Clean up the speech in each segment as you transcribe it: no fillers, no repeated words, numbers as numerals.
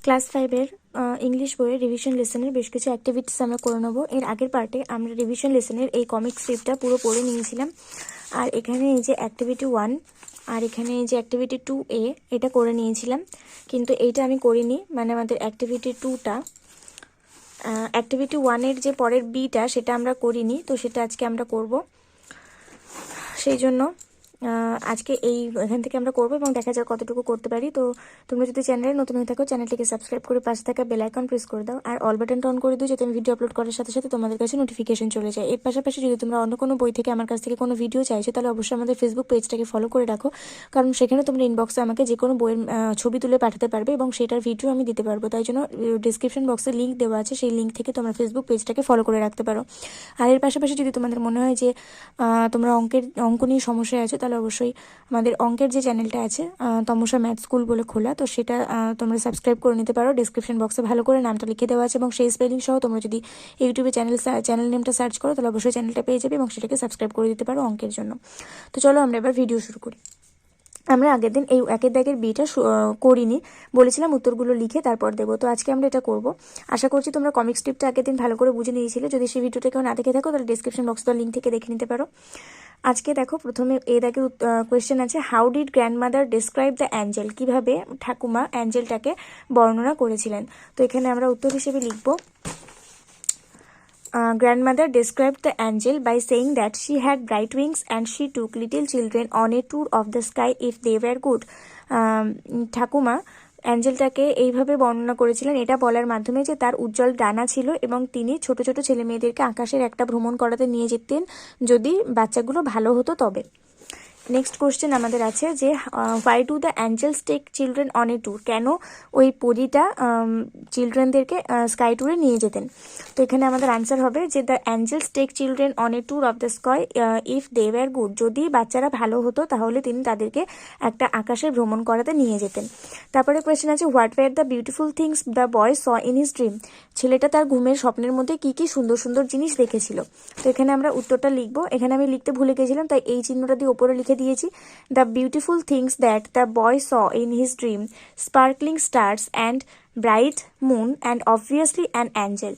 Class 5-এর English বইয়ের revision লেসনের বেশ কিছু অ্যাক্টিভিটিস আমরা করে নেব। এর আগের পার্টে আমরা রিভিশন লেসনের এই কমিক স্ট্রিপটা পুরো পড়ে নিয়েছিলাম। আর এখানে এই যে অ্যাক্টিভিটি 1 আর এখানে এই যে অ্যাক্টিভিটি 2A এটা করে নিয়েছিলাম, কিন্তু এইটা আমি করিনি, মানে আমাদের অ্যাক্টিভিটি 2টা অ্যাক্টিভিটি 1-এর যে পরের বিটা সেটা আমরা করিনি, তো সেটা আজকে আমরা করব। সেই জন্য আজকে এখান থেকে আমরা করবো এবং দেখা যাক কতটুকু করতে পারি। তো তোমরা যদি চ্যানেলে নতুন হয়ে থাকো চ্যানেলটিকে সাবস্ক্রাইব করে পাশে থাকা বেল আইকন প্রেস করে দাও আর অল বাটনটা অন করে দিও, যাতে আমি ভিডিও আপলোড করার সাথে সাথে তোমাদের কাছে নোটিফিকেশন চলে যায়। এর পাশাপাশি যদি তোমরা অন্য কোনো বই থেকে আমার কাছ থেকে কোনো ভিডিও চাইছো তাহলে অবশ্যই আমাদের ফেসবুক পেজটাকে ফলো করে রাখো, কারণ সেখানে তোমরা ইনবক্সে আমাকে যে কোনো বইয়ের ছবি তুলে পাঠাতে পারবে এবং সেটার ভিডিও আমি দিতে পারবো। তাই জন্য ডিসক্রিপশন বক্সে লিঙ্ক দেওয়া আছে, সেই লিঙ্ক থেকে তোমরা ফেসবুক পেজটাকে ফলো করে রাখতে পারো। আর এর পাশাপাশি যদি তোমাদের মনে হয় যে তোমরা অঙ্ক নিয়ে সমস্যায় আছো, তাহলে অবশ্যই আমাদের অঙ্কের যে চ্যানেলটা আছে তমসা ম্যাথ স্কুল বলে খোলা, তো সেটা তোমরা সাবস্ক্রাইব করে নিতে পারো। ডিসক্রিপশন বক্সে ভালো করে নামটা লিখে দেওয়া আছে এবং সেই স্পেলিং সহ তোমরা যদি ইউটিউবে চ্যানেল নেমটা সার্চ করো তাহলে অবশ্যই চ্যানেলটা পেয়ে যাবে এবং সেটাকে সাবস্ক্রাইব করে দিতে পারো অঙ্কের জন্য। তো চলো আমরা এবার ভিডিও শুরু করি। আমরা আগের দিন এই একের দাগের বিটা করিনি, বলেছিলাম উত্তরগুলো লিখে তারপর দেবো, তো আজকে আমরা এটা করব। আশা করছি তোমরা কমিক স্ট্রিপটা আগের দিন ভালো করে বুঝে নিয়েছিলে। যদি সেই ভিডিওটা কেউ না দেখে থাকো তাহলে ডিসক্রিপশন বক্সে লিঙ্ক থেকে দেখে নিতে পারো। আজকে দেখো প্রথমে এই দাগের কোয়েশ্চেন আছে, how did grandmother describe the Angel, কিভাবে ঠাকুমা অ্যাঞ্জেলটাকে বর্ণনা করেছিলেন। তো এখানে আমরা উত্তর হিসেবে লিখব, grandmother described the angel by saying that she had bright wings and she took little children on a tour of the sky if they were good. ঠাকুমা অ্যাঞ্জেলটাকে এইভাবে বর্ণনা করেছিলেন এটা বলার মাধ্যমে যে তার উজ্জ্বল ডানা ছিল এবং তিনি ছোট ছোট ছেলে মেয়েদেরকে আকাশের একটা ভ্রমণ করাতে নিয়ে যেতেন যদি বাচ্চাগুলো ভালো হতো তবে। নেক্সট কোশ্চেন আমাদের আছে যে why do the angels take children on a tour, কেন ওই পরীটা চিলড্রেনদেরকে স্কাই ট্যুরে নিয়ে যেতেন। তো এখানে আমাদের আনসার হবে যে the angels take children on a tour of the sky if they were good, যদি বাচ্চারা ভালো হতো তাহলে তিনি তাদেরকে একটা আকাশের ভ্রমণ করাতে নিয়ে যেতেন। তারপরে কোয়েশ্চেন আছে what were the beautiful things the boy saw in his dream, ছেলেটা তার ঘুমের স্বপ্নের মধ্যে কি কি সুন্দর সুন্দর জিনিস দেখেছিল। তো এখানে আমরা উত্তরটা লিখবো, এখানে আমি লিখতে ভুলে গেছিলাম তাই এই চিহ্নটা দিয়ে উপরে লিখে দিয়েছি। The beautiful things that the boy saw in his dream, sparkling stars and bright moon and obviously an Angel,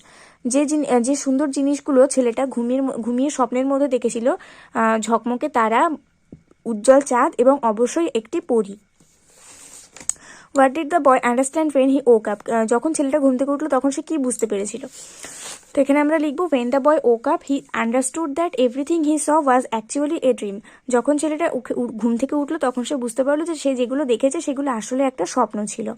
যে সুন্দর জিনিসগুলো ছেলেটা ঘুমিয়ে স্বপ্নের মধ্যে দেখেছিল, ঝকমকে তারা, উজ্জ্বল চাঁদ এবং অবশ্যই একটি পরী। What did the boy understand when he woke up, যখন ছেলেটা ঘুম থেকে উঠলো তখন সে কি বুঝতে পেরেছিল। তো এখানে আমরা লিখবো when the boy woke up he understood that everything he saw was actually a dream, যখন ছেলেটা ঘুম থেকে উঠলো তখন সে বুঝতে পারলো যে সে যেগুলো দেখেছে সেগুলো আসলে একটা স্বপ্ন ছিল।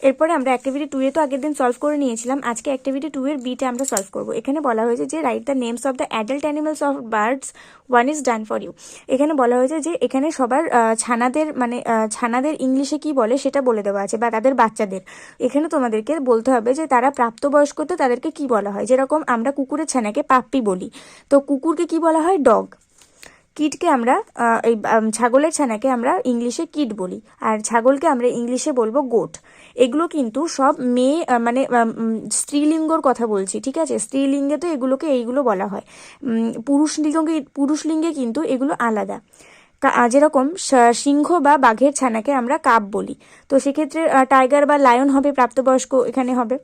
এরপরে আমরা অ্যাক্টিভিটি 2 তো আগের দিন সলভ করে নিয়েছিলাম, আজকে অ্যাক্টিভিটি 2 এর বিটা আমরা সলভ করব। এখানে বলা হয়েছে যে write the names of the adult animals of birds one is done for you, এখানে বলা হয়েছে যে এখানে সবার ছানাদের ইংলিশে কি বলে সেটা বলে দেওয়া আছে, বা তাদের বাচ্চাদের এখানে তোমাদেরকে বলতে হবে যে তারা প্রাপ্তবয়স্কতে তাদেরকে কি বলা হয়। যেরকম আমরা কুকুরের ছানাকে পাপ্পি বলি, তো কুকুরকে কি বলা হয় ডগ, কিটকে আমরা এই ছাগলের ছানাকে আমরা ইংলিশে কিট বলি, আর ছাগলকে আমরা ইংলিশে বলবো গোট। এগুলো কিন্তু সব মেয়ে স্ত্রীলিঙ্গর কথা বলছি, ঠিক আছে, স্ত্রীলিঙ্গে তো এইগুলো বলা হয়, পুরুষলিঙ্গে কিন্তু এগুলো আলাদা। যেরকম সিংহ বা বাঘের ছানাকে আমরা কাপ বলি, তো সেক্ষেত্রে টাইগার বা লায়ন হবে প্রাপ্তবয়স্ক, এখানে হবে।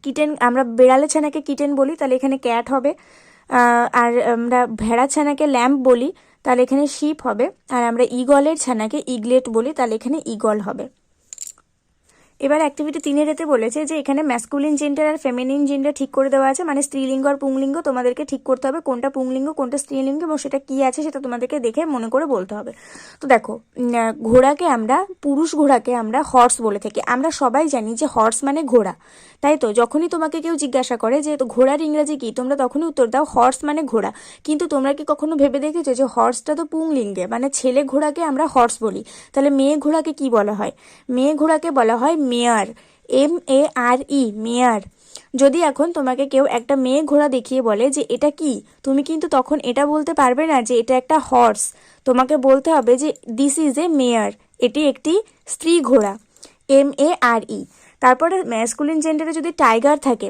কিটেন, আমরা বেড়ালের ছানাকে কিটেন বলি, তাহলে এখানে ক্যাট হবে। আর আমরা ভেড়ার ছানাকে ল্যাম্প বলি, তাহলে এখানে শিপ হবে। আর আমরা ইগলের ছানাকে ইগলেট বলি, তাহলে এখানে ইগল হবে। এবার অ্যাক্টিভিটি 3 এতে বলেছে যে এখানে ম্যাসকুলিন জেন্ডার আর ফেমিনিন জেন্ডার ঠিক করে দেওয়া আছে, মানে স্ত্রীলিঙ্গ আর পুংলিঙ্গ তোমাদেরকে ঠিক করতে হবে কোনটা পুংলিঙ্গ কোনটা স্ত্রীলিঙ্গ এবং সেটা কি আছে সেটা তোমাদেরকে দেখে মনে করে বলতে হবে। তো দেখো পুরুষ ঘোড়াকে আমরা হর্স বলে থাকি, আমরা সবাই জানি যে হর্স মানে ঘোড়া, তাই তো যখনই তোমাকে কেউ জিজ্ঞাসা করে যে ঘোড়ার ইংরেজি কি, তোমরা তখনই উত্তর দাও হর্স মানে ঘোড়া। কিন্তু তোমরা কি কখনো ভেবে দেখেছো যে হর্সটা তো পুংলিঙ্গে, মানে ছেলে ঘোড়াকে আমরা হর্স বলি, তাহলে মেয়ে ঘোড়াকে কি বলা হয়, মেয়ে ঘোড়াকে বলা হয় মেয়ার, MARE, মেয়ার। যদি এখন তোমাকে কেউ একটা মেয়ে ঘোড়া দেখিয়ে বলে যে এটা কি, তুমি কিন্তু তখন এটা বলতে পারবে না যে এটা একটা হর্স, তোমাকে বলতে হবে যে দিস ইজ এ মেয়ার, এটি একটি স্ত্রী ঘোড়া, MARE। তারপরে ম্যাসকুলিন জেন্ডারে যদি টাইগার থাকে,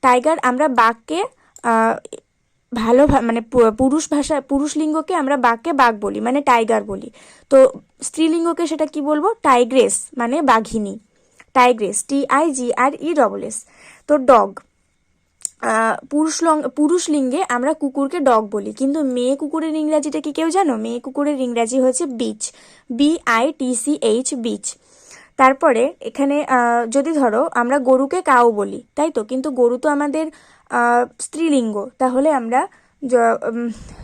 টাইগার আমরা বাঘকে মানে পুরুষলিঙ্গকে আমরা বাঘকে বাঘ বলি, মানে টাইগার বলি। তো স্ত্রীলিঙ্গকে সেটা কি বলবো, টাইগ্রেস, মানে বাঘিনী। Tigress, TIGRESS। তো ডগ, পুরুষ লিঙ্গে আমরা কুকুরকে ডগ বলি, কিন্তু মেয়ে কুকুরের ইংরাজিটা কি কেউ জানো? মেয়ে কুকুরের ইংরাজি হচ্ছে বিচ, BITCH, বিচ। তারপরে এখানে যদি ধরো আমরা গরুকে কাউ বলি, তাই তো, কিন্তু গরু তো আমাদের স্ত্রীলিঙ্গ, তাহলে আমরা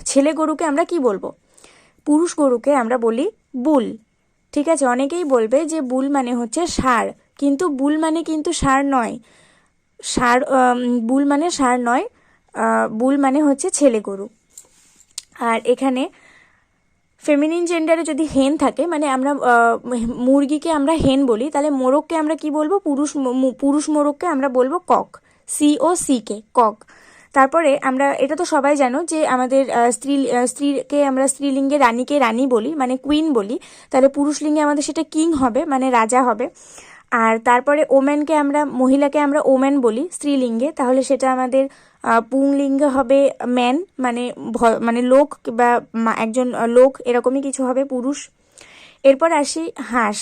ছেলে গরুকে আমরা কি বলবো? পুরুষ গরুকে আমরা বলি বুল। ঠিক আছে, অনেকেই বলবে যে বুল মানে হচ্ছে ষাঁড়, কিন্তু বুল মানে কিন্তু ষাঁড় নয়। বুল মানে ষাঁড় নয়, বুল মানে হচ্ছে ছেলে গরু। আর এখানে ফেমিনিন জেন্ডারে যদি হেন থাকে, মানে আমরা মুরগিকে আমরা হেন বলি, তাহলে মোরগকে আমরা কি বলবো? পুরুষ মোরগকে আমরা বলবো কক, COCK, কক। তারপরে আমরা এটা তো সবাই জানো যে আমাদের স্ত্রীকে আমরা স্ত্রীলিঙ্গে রানীকে রানী বলি, মানে কুইন বলি, তাহলে পুরুষলিঙ্গে আমাদের সেটা কিং হবে, মানে রাজা হবে। আর তারপরে ওম্যানকে আমরা, মহিলাকে আমরা ওম্যান বলি স্ত্রীলিঙ্গে, তাহলে সেটা আমাদের পুংলিঙ্গে হবে ম্যান, মানে মানে লোক বা একজন লোক, এরকমই কিছু হবে, পুরুষ। এরপর আসি হাঁস।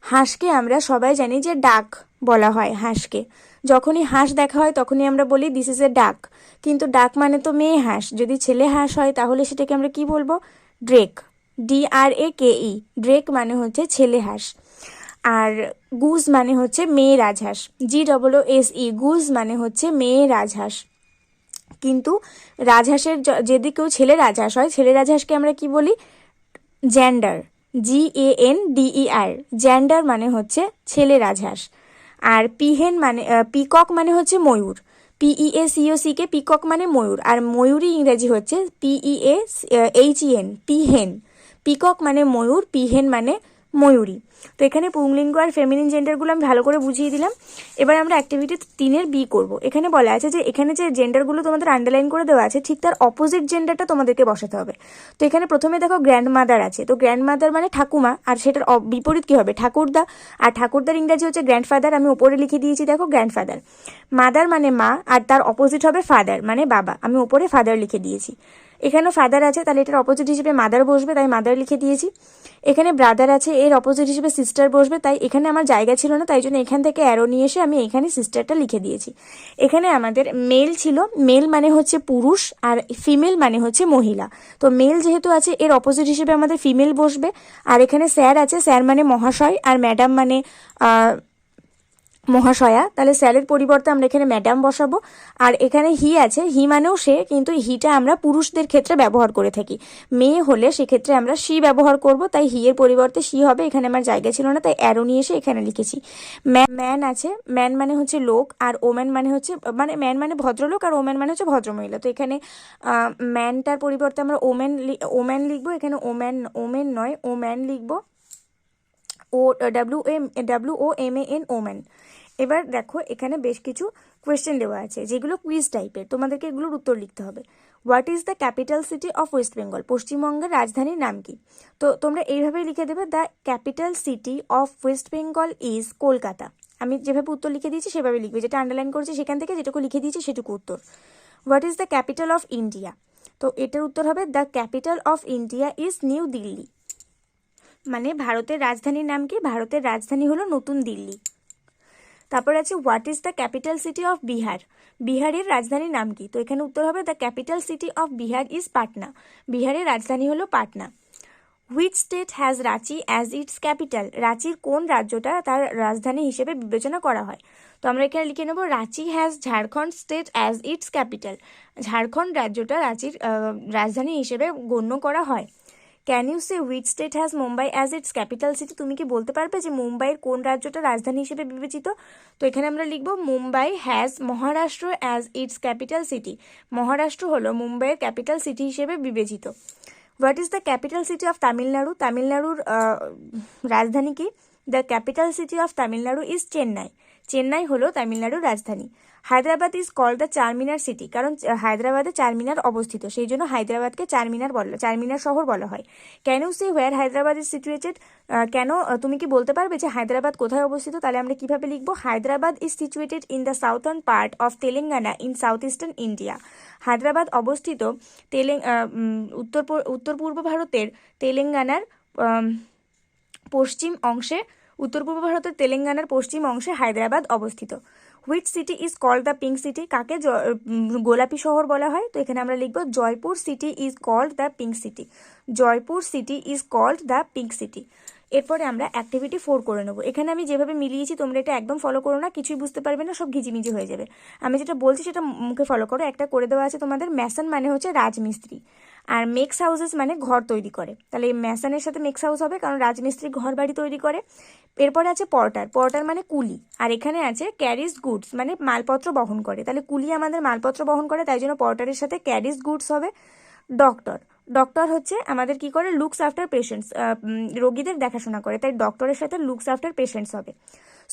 হাঁসকে আমরা সবাই জানি যে ডাক বলা হয় হাঁসকে। যখনই হাঁস দেখা হয় তখনই আমরা বলি দিস ইজ এ ডাক, কিন্তু ডাক মানে তো মেয়ে হাঁস। যদি ছেলে হাঁস হয় তাহলে সেটাকে আমরা কি বলবো? ড্রেক, DRAKE, ড্রেক মানে হচ্ছে ছেলে হাঁস। আর গুজ মানে হচ্ছে মেয়ে রাজহাঁস, GOOSE, গুজ মানে হচ্ছে মেয়ে রাজহাঁস। কিন্তু রাজহাঁসের যদি কেউ ছেলে রাজহাঁস হয়, ছেলে রাজহাঁসকে আমরা কি বলি? জেন্ডার, GANDER, জেন্ডার মানে হচ্ছে ছেলে রাজহাঁস। আর পিকক মানে হচ্ছে ময়ূর, PEACOCK, পিকক মানে ময়ূর। আর ময়ূরী ইংরেজি হচ্ছে PEAHEN, পিহেন। পিকক মানে ময়ূর, পিহেন মানে ময়ূরী। তো এখানে পুংলিঙ্গ আর ফেমিনিন জেন্ডারগুলো আমি ভালো করে বুঝিয়ে দিলাম। এবার আমরা অ্যাক্টিভিটি 3 বি করব। এখানে বলা আছে যে এখানে যে জেন্ডারগুলো তোমাদের আন্ডারলাইন করে দেওয়া আছে, ঠিক তার অপোজিট জেন্ডারটা তোমাদেরকে বসাতে হবে। তো এখানে প্রথমে দেখো গ্র্যান্ড মাদার আছে, তো গ্র্যান্ড মাদার মানে ঠাকুমা, আর সেটার বিপরীত কি হবে? ঠাকুরদা। আর ঠাকুরদার ইংরাজি হচ্ছে গ্র্যান্ডফাদার, আমি উপরে লিখে দিয়েছি দেখো গ্র্যান্ডফাদার। মাদার মানে মা, আর তার অপোজিট হবে ফাদার মানে বাবা, আমি উপরে ফাদার লিখে দিয়েছি। এখানেও ফাদার আছে, তাহলে এটার অপোজিট হিসেবে মাদার বসবে, তাই মাদার লিখে দিয়েছি। এখানে ব্রাদার আছে, এর অপোজিট হিসেবে সিস্টার বসবে, তাই এখানে আমার জায়গা ছিল না, তাই জন্য এখান থেকে অ্যারো নিয়ে এসে আমি এখানে সিস্টারটা লিখে দিয়েছি। এখানে আমাদের মেল ছিল, মেল মানে হচ্ছে পুরুষ, আর ফিমেল মানে হচ্ছে মহিলা। তো মেল যেহেতু আছে, এর অপোজিট হিসেবে আমাদের ফিমেল বসবে। আর এখানে স্যার আছে, স্যার মানে মহাশয়, আর ম্যাডাম মানে মহাশয়া, তাহলে স্যারের পরিবর্তে আমরা এখানে ম্যাডাম বসাবো। আর এখানে হি আছে, হি মানেও সে, কিন্তু হিটা আমরা পুরুষদের ক্ষেত্রে ব্যবহার করে থাকি। মেয়ে হলে সেক্ষেত্রে আমরা সি ব্যবহার করব, তাই হি এর পরিবর্তে সি হবে। এখানে আমার জায়গা ছিল না, তাই অ্যারো নিয়ে এসে এখানে লিখেছি। ম্যান আছে, ম্যান মানে হচ্ছে লোক, আর ওম্যান মানে হচ্ছে, মানে ম্যান মানে ভদ্রলোক, আর ওম্যান মানে হচ্ছে ভদ্রমহিলা। তো এখানে ম্যানটার পরিবর্তে আমরা ওম্যান লিখবো। এখানে ওমেন নয়, ওম্যান লিখবো, WOMAN, ওম্যান। এবার দেখো এখানে বেশ কিছু কোয়েশ্চেন দেওয়া আছে, যেগুলো কুইজ টাইপের, তোমাদেরকে এগুলোর উত্তর লিখতে হবে। What is the capital city of West Bengal? পশ্চিমবঙ্গের রাজধানীর নাম কি? তো তোমরা এইভাবেই লিখে দেবে, the capital city of West Bengal is Kolkata. আমি যেভাবে উত্তর লিখে দিয়েছি সেভাবে লিখবে, যেটা আন্ডারলাইন করেছি সেখান থেকে যেটুকু লিখে দিয়েছি সেটুকু উত্তর। What is the capital of India? তো এটার উত্তর হবে the capital of India is new Delhi. মানে ভারতের রাজধানীর নাম কি? ভারতের রাজধানী হলো নতুন দিল্লি। তারপর আছে what is the capital city of Bihar? বিহারের রাজধানীর নাম কি? তো এখানে উত্তর হবে the capital city of Bihar is Patna. বিহারের রাজধানী হলো Patna. Which state has Ranchi as its capital? রাঁচির কোন রাজ্যটা তার রাজধানী হিসেবে বিবেচনা করা হয়? তো আমরা এখানে লিখে নেব Ranchi has Jharkhand state as its capital. Jharkhand রাজ্যটা রাঁচির রাজধানী হিসেবে গণ্য করা হয়। Can you say which state has Mumbai as its capital city? তুমি কি বলতে পারবে যে মুম্বাইয়ের কোন রাজ্যটা রাজধানী হিসেবে বিবেচিত? তো এখানে আমরা লিখব Mumbai has Maharashtra as its capital city. Maharashtra হলো মুম্বাইয়ের ক্যাপিটাল সিটি হিসেবে বিবেচিত। What is the capital city of Tamil Nadu? তামিলনাড়ুর রাজধানী কি? The capital city of Tamil Nadu is Chennai. Chennai হলো তামিলনাড়ুর রাজধানী। Hyderabad is called the Charminar city, কারণ হায়দ্রাবাদে চারমিনার অবস্থিত, সেই জন্য হায়দ্রাবাদকে চারমিনার শহর বলা হয়। Can you say where Hyderabad is situated? কেন, তুমি কি বলতে পারবে যে হায়দ্রাবাদ কোথায় অবস্থিত? তাহলে আমরা কিভাবে লিখবো? Hyderabad is situated in the southern part of Telangana in south eastern India. Hyderabad অবস্থিত উত্তর পূর্ব ভারতের তেলেঙ্গানার পশ্চিম অংশে উত্তর পূর্ব ভারতের তেলেঙ্গানার পশ্চিম অংশে হায়দ্রাবাদ অবস্থিত। Which city is called the pink city? কাকে গোলাপি শহর বলা হয়? তো এখানে আমরা লিখব Jaipur city is called the pink city. Jaipur city is called the pink city. এরপরে আমরা অ্যাক্টিভিটি 4 করে নেবো। এখানে আমি যেভাবে মিলিয়েছি তোমরা এটা একদম ফলো করো না, কিছুই বুঝতে পারবে না, সব ঘিজিমিজি হয়ে যাবে। আমি যেটা বলছি সেটা মুখে ফলো করো। একটা করে দেওয়া আছে তোমাদের, ম্যাসন মানে হচ্ছে রাজমিস্ত্রি, আর মেক্স হাউসেস মানে ঘর তৈরি করে। তাহলে এই ম্যাসনের সাথে মেক্স হাউস হবে, কারণ রাজমিস্ত্রি ঘর বাড়ি তৈরি করে। এরপরে আছে পর্টার, পর্টার মানে কুলি। আর এখানে আছে ক্যারিজ গুডস মানে মালপত্র বহন করে। তাহলে কুলি আমাদের মালপত্র বহন করে, তাই জন্য পর্টারের সাথে ক্যারিজ গুডস হবে। ডক্টর, ডক্টর হচ্ছে আমাদের কি করে, লুকস আফটার পেশেন্টস, রোগীদের দেখাশোনা করে, তাই ডক্টরের সাথে লুকস আফটার পেশেন্টস হবে।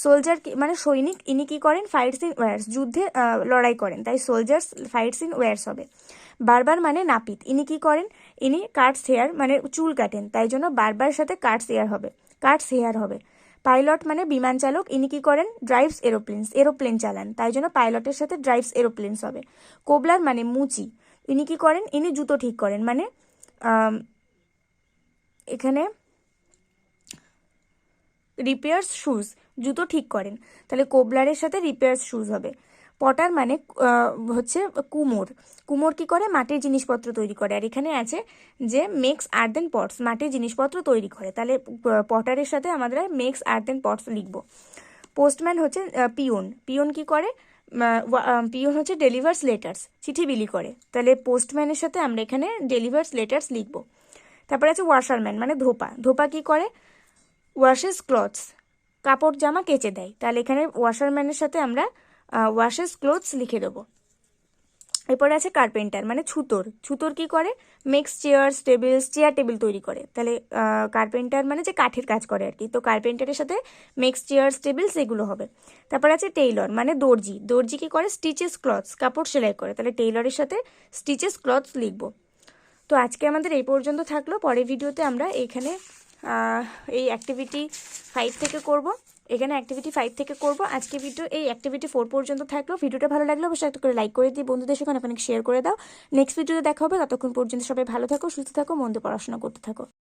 সোলজার মানে সৈনিক, ইনি কি করেন, ফাইটস ইন ওয়ার্স, যুদ্ধে লড়াই করেন, তাই সোলজার্স ফাইটস ইন ওয়ার্স হবে। বারবার মানে নাপিত, ইনি কি করেন, ইনি কাটস হেয়ার মানে চুল কাটেন, তাই জন্য বারবার সাথে কাটস হেয়ার হবে, কাটস হেয়ার হবে। পাইলট মানে বিমান চালক, ইনি কি করেন, ড্রাইভস এরোপ্লেনস, এরোপ্লেন চালান, তাই জন্য পাইলটের সাথে ড্রাইভস এরোপ্লেনস হবে। কোবলার মানে মুচি, ইনি কি করেন, ইনি জুতো ঠিক করেন, মানে এখানে রিপেয়ার্স শুজ, জুতো ঠিক করেন, তাহলে কোবলারের সাথে রিপেয়ার্স শুজ হবে। পটার মানে হচ্ছে কুমোর, কুমোর কি করে, মাটির জিনিসপত্র তৈরি করে। আর এখানে আছে যে মেক্স আর্থেন পটস, মাটির জিনিসপত্র তৈরি করে, তাহলে পটারের সাথে আমাদের মেক্স আর্থেন পটস লিখব। পোস্টম্যান হচ্ছে পিওন, পিওন কি করে, পিওন হচ্ছে ডেলিভার্স লেটার্স, চিঠি বিলি করে, তাহলে পোস্টম্যানের সাথে আমরা এখানে ডেলিভার্স লেটার্স লিখব। তারপরে আছে ওয়াশারম্যান মানে ধোপা, ধোপা কি করে, ওয়াশেস ক্লথস, কাপড় জামা কেচে দেয়, তাহলে এখানে ওয়াশারম্যানের সাথে আমরা ওয়াশেস ক্লোথস লিখে দেবো। এরপরে আছে কার্পেন্টার মানে ছুতোর, ছুতোর কি করে, makes chairs tables, chair table তৈরি করে, তাহলে কার্পেন্টার মানে যে কাঠের কাজ করে আর কি, তো কার্পেন্টারের সাথে মেক্স চেয়ার্স টেবিলস এগুলো হবে। তারপর আছে টেইলর মানে দর্জি, দর্জি কি করে, স্টিচেস ক্লথস, কাপড় সেলাই করে, তাহলে টেইলরের সাথে স্টিচেস ক্লথস লিখবো। তো আজকে আমাদের এই পর্যন্ত থাকলো, পরের ভিডিওতে আমরা এখানে এই অ্যাক্টিভিটি 5 থেকে করব, এখানে অ্যাক্টিভিটি 5 থেকে করব। আজকে ভিডিও এই অ্যাক্টিভিটি 4 পর্যন্ত থাকলো। ভিডিওটা ভালো লাগলে অবশ্যই একটা করে লাইক করে দিয়ে বন্ধুদের সঙ্গে অনেক শেয়ার করে দাও। নেক্সট ভিডিওতে দেখা হবে, ততক্ষণ পর্যন্ত সবাই ভালো থাকো, সুস্থ থাকো, মন দিয়ে পড়াশোনা করতে থাকো।